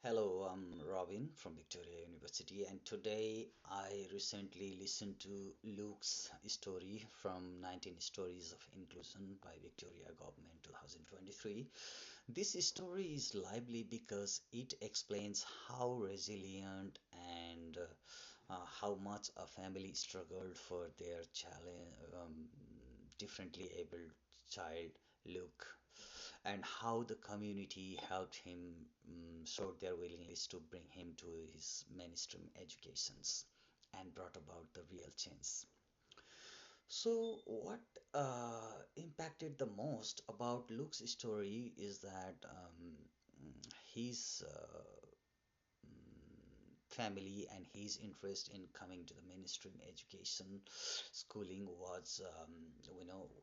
Hello, I'm Robin from Victoria University, and today I recently listened to Luke's story from 19 Stories of Inclusion by Victoria Government 2023. This story is lively because it explains how resilient and how much a family struggled for their challenge, differently abled child, Luke, and how the community helped him showed their willingness to bring him to his mainstream educations and brought about the real change. So, what impacted the most about Luke's story is that his family and his interest in coming to the mainstream education schooling was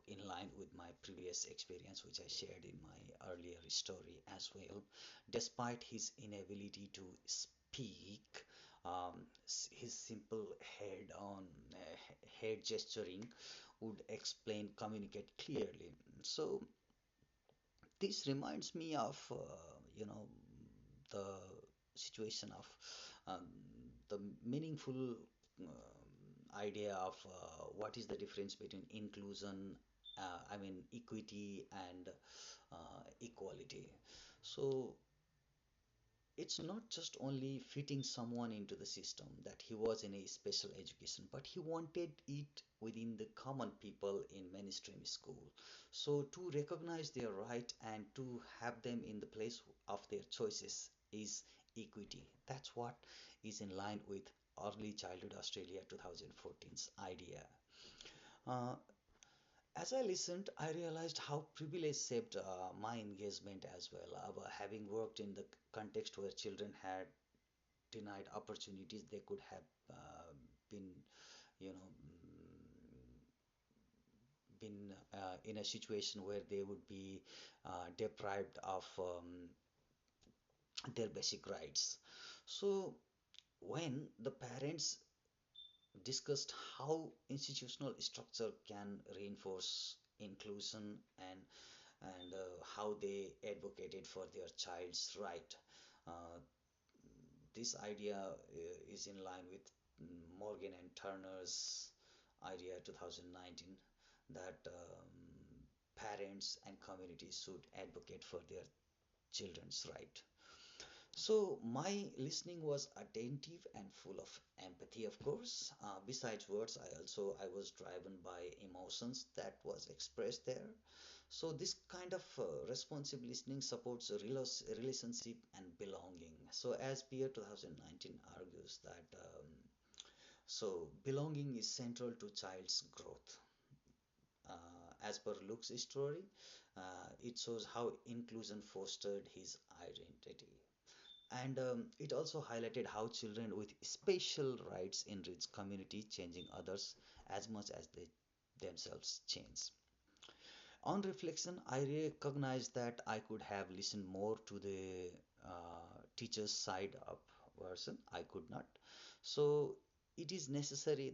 in line with my previous experience, which I shared in my earlier story as well. Despite his inability to speak, his simple head gesturing would explain, communicate clearly. So this reminds me of you know the situation of um, the meaningful idea of what is the difference between inclusion, equity and equality. So it's not just only fitting someone into the system that he was in a special education, but he wanted it within the common people in mainstream school. So to recognize their right and to have them in the place of their choices is equity. That's what is in line with Early Childhood Australia 2014's idea. Uh, as I listened, I realized how privilege shaped my engagement as well. Having worked in the context where children had denied opportunities, they could have been, you know, been in a situation where they would be deprived of their basic rights. So when the parents discussed how institutional structure can reinforce inclusion and how they advocated for their child's right. Uh, this idea is in line with Morgan and Turner's idea 2019 that parents and communities should advocate for their children's right. So my listening was attentive and full of empathy, of course. Besides words, I was driven by emotions that was expressed there. So this kind of responsive listening supports a relationship and belonging. So as Peer 2019 argues that belonging is central to child's growth. As per Luke's story, it shows how inclusion fostered his identity. And it also highlighted how children with special rights enrich community, changing others as much as they themselves change. On reflection, I recognized that I could have listened more to the teacher's side of version. I could not. So it is necessary